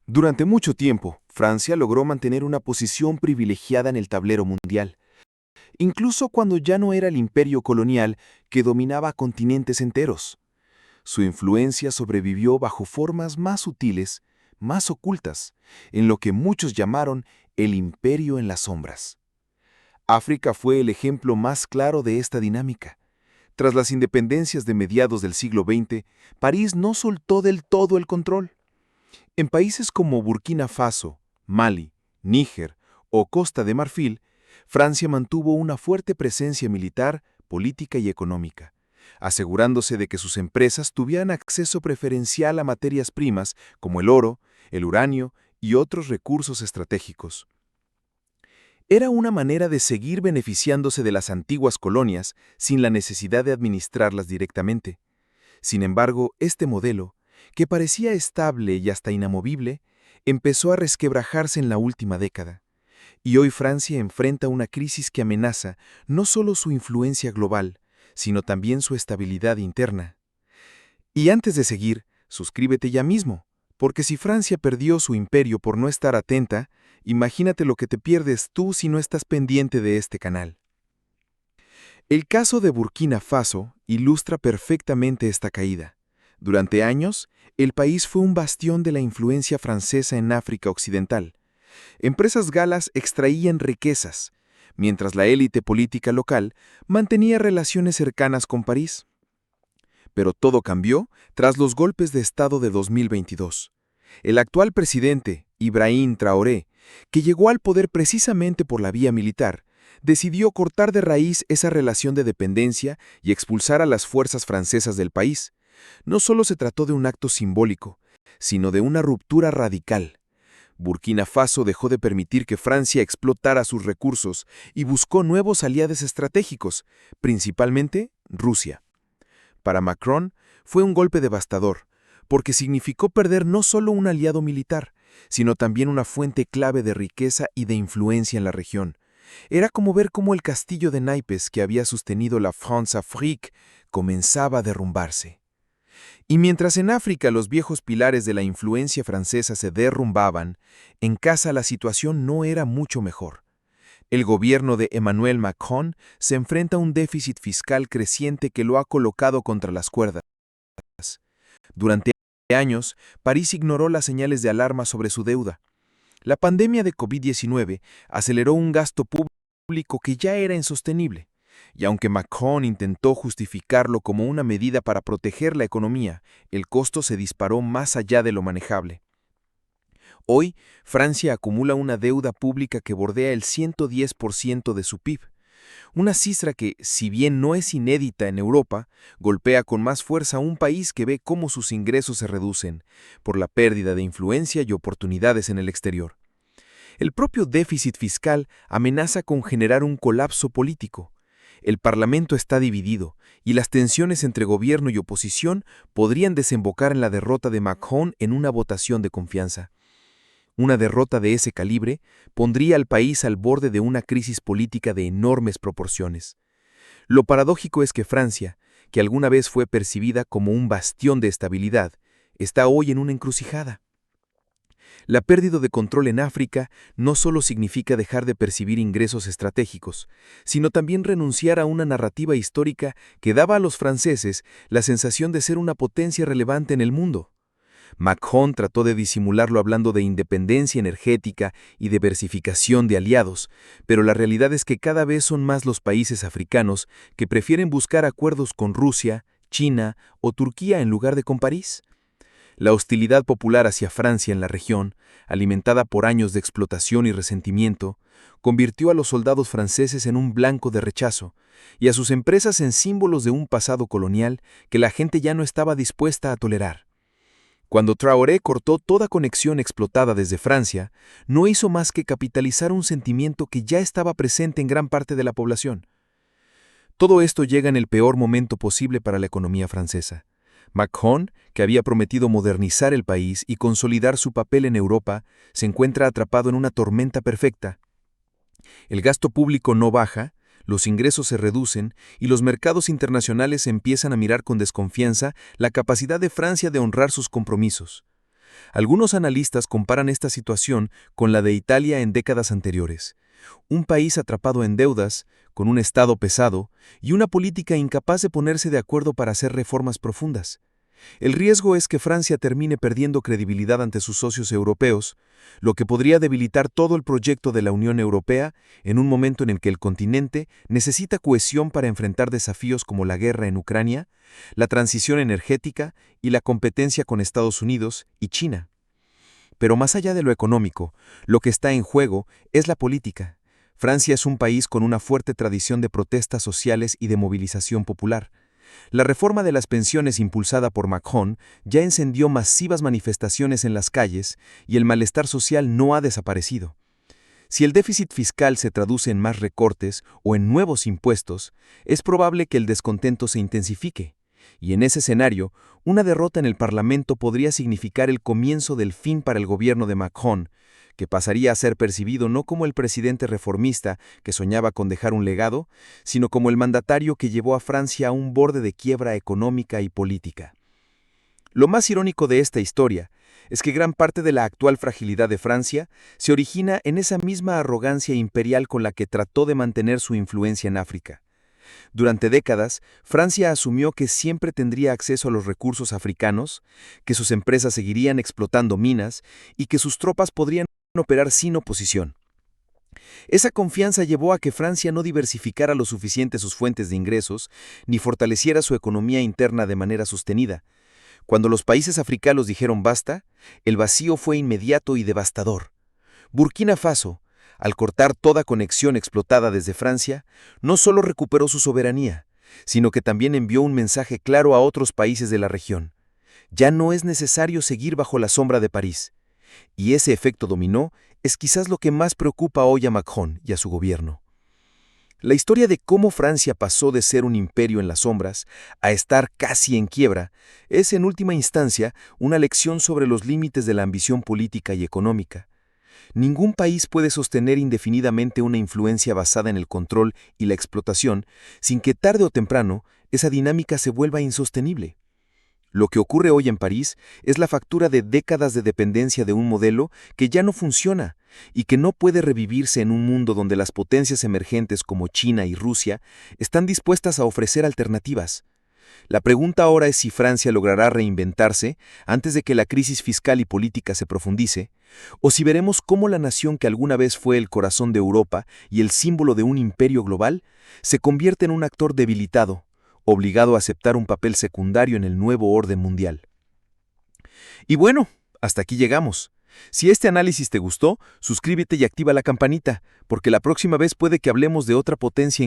Durante mucho tiempo, Francia logró mantener una posición privilegiada en el tablero mundial, incluso cuando ya no era el imperio colonial que dominaba continentes enteros. Su influencia sobrevivió bajo formas más sutiles, más ocultas, en lo que muchos llamaron el imperio en las sombras. África fue el ejemplo más claro de esta dinámica. Tras las independencias de mediados del siglo XX, París no soltó del todo el control. En países como Burkina Faso, Mali, Níger o Costa de Marfil, Francia mantuvo una fuerte presencia militar, política y económica, asegurándose de que sus empresas tuvieran acceso preferencial a materias primas como el oro, el uranio y otros recursos estratégicos. Era una manera de seguir beneficiándose de las antiguas colonias sin la necesidad de administrarlas directamente. Sin embargo, este modelo, que parecía estable y hasta inamovible, empezó a resquebrajarse en la última década. Y hoy Francia enfrenta una crisis que amenaza no solo su influencia global, sino también su estabilidad interna. Y antes de seguir, suscríbete ya mismo, porque si Francia perdió su imperio por no estar atenta, imagínate lo que te pierdes tú si no estás pendiente de este canal. El caso de Burkina Faso ilustra perfectamente esta caída. Durante años, el país fue un bastión de la influencia francesa en África Occidental. Empresas galas extraían riquezas, mientras la élite política local mantenía relaciones cercanas con París. Pero todo cambió tras los golpes de Estado de 2022. El actual presidente, Ibrahim Traoré, que llegó al poder precisamente por la vía militar, decidió cortar de raíz esa relación de dependencia y expulsar a las fuerzas francesas del país. No solo se trató de un acto simbólico, sino de una ruptura radical. Burkina Faso dejó de permitir que Francia explotara sus recursos y buscó nuevos aliados estratégicos, principalmente Rusia. Para Macron fue un golpe devastador, porque significó perder no solo un aliado militar, sino también una fuente clave de riqueza y de influencia en la región. Era como ver cómo el castillo de naipes que había sostenido la France-Afrique comenzaba a derrumbarse. Y mientras en África los viejos pilares de la influencia francesa se derrumbaban, en casa la situación no era mucho mejor. El gobierno de Emmanuel Macron se enfrenta a un déficit fiscal creciente que lo ha colocado contra las cuerdas. Durante años, París ignoró las señales de alarma sobre su deuda. La pandemia de COVID-19 aceleró un gasto público que ya era insostenible. Y aunque Macron intentó justificarlo como una medida para proteger la economía, el costo se disparó más allá de lo manejable. Hoy, Francia acumula una deuda pública que bordea el 110% de su PIB, una cifra que, si bien no es inédita en Europa, golpea con más fuerza a un país que ve cómo sus ingresos se reducen por la pérdida de influencia y oportunidades en el exterior. El propio déficit fiscal amenaza con generar un colapso político. El Parlamento está dividido y las tensiones entre gobierno y oposición podrían desembocar en la derrota de Macron en una votación de confianza. Una derrota de ese calibre pondría al país al borde de una crisis política de enormes proporciones. Lo paradójico es que Francia, que alguna vez fue percibida como un bastión de estabilidad, está hoy en una encrucijada. La pérdida de control en África no solo significa dejar de percibir ingresos estratégicos, sino también renunciar a una narrativa histórica que daba a los franceses la sensación de ser una potencia relevante en el mundo. Macron trató de disimularlo hablando de independencia energética y diversificación de aliados, pero la realidad es que cada vez son más los países africanos que prefieren buscar acuerdos con Rusia, China o Turquía en lugar de con París. La hostilidad popular hacia Francia en la región, alimentada por años de explotación y resentimiento, convirtió a los soldados franceses en un blanco de rechazo y a sus empresas en símbolos de un pasado colonial que la gente ya no estaba dispuesta a tolerar. Cuando Traoré cortó toda conexión explotada desde Francia, no hizo más que capitalizar un sentimiento que ya estaba presente en gran parte de la población. Todo esto llega en el peor momento posible para la economía francesa. Macron, que había prometido modernizar el país y consolidar su papel en Europa, se encuentra atrapado en una tormenta perfecta. El gasto público no baja, los ingresos se reducen y los mercados internacionales empiezan a mirar con desconfianza la capacidad de Francia de honrar sus compromisos. Algunos analistas comparan esta situación con la de Italia en décadas anteriores. Un país atrapado en deudas, con un Estado pesado y una política incapaz de ponerse de acuerdo para hacer reformas profundas. El riesgo es que Francia termine perdiendo credibilidad ante sus socios europeos, lo que podría debilitar todo el proyecto de la Unión Europea en un momento en el que el continente necesita cohesión para enfrentar desafíos como la guerra en Ucrania, la transición energética y la competencia con Estados Unidos y China. Pero más allá de lo económico, lo que está en juego es la política. Francia es un país con una fuerte tradición de protestas sociales y de movilización popular. La reforma de las pensiones impulsada por Macron ya encendió masivas manifestaciones en las calles y el malestar social no ha desaparecido. Si el déficit fiscal se traduce en más recortes o en nuevos impuestos, es probable que el descontento se intensifique. Y en ese escenario, una derrota en el Parlamento podría significar el comienzo del fin para el gobierno de Macron, que pasaría a ser percibido no como el presidente reformista que soñaba con dejar un legado, sino como el mandatario que llevó a Francia a un borde de quiebra económica y política. Lo más irónico de esta historia es que gran parte de la actual fragilidad de Francia se origina en esa misma arrogancia imperial con la que trató de mantener su influencia en África. Durante décadas, Francia asumió que siempre tendría acceso a los recursos africanos, que sus empresas seguirían explotando minas y que sus tropas podrían operar sin oposición. Esa confianza llevó a que Francia no diversificara lo suficiente sus fuentes de ingresos ni fortaleciera su economía interna de manera sostenida. Cuando los países africanos dijeron basta, el vacío fue inmediato y devastador. Burkina Faso, al cortar toda conexión explotada desde Francia, no solo recuperó su soberanía, sino que también envió un mensaje claro a otros países de la región. Ya no es necesario seguir bajo la sombra de París. Y ese efecto dominó es quizás lo que más preocupa hoy a Macron y a su gobierno. La historia de cómo Francia pasó de ser un imperio en las sombras a estar casi en quiebra es, en última instancia, una lección sobre los límites de la ambición política y económica. Ningún país puede sostener indefinidamente una influencia basada en el control y la explotación sin que tarde o temprano esa dinámica se vuelva insostenible. Lo que ocurre hoy en París es la factura de décadas de dependencia de un modelo que ya no funciona y que no puede revivirse en un mundo donde las potencias emergentes como China y Rusia están dispuestas a ofrecer alternativas. La pregunta ahora es si Francia logrará reinventarse antes de que la crisis fiscal y política se profundice, o si veremos cómo la nación que alguna vez fue el corazón de Europa y el símbolo de un imperio global se convierte en un actor debilitado, obligado a aceptar un papel secundario en el nuevo orden mundial. Y bueno, hasta aquí llegamos. Si este análisis te gustó, suscríbete y activa la campanita, porque la próxima vez puede que hablemos de otra potencia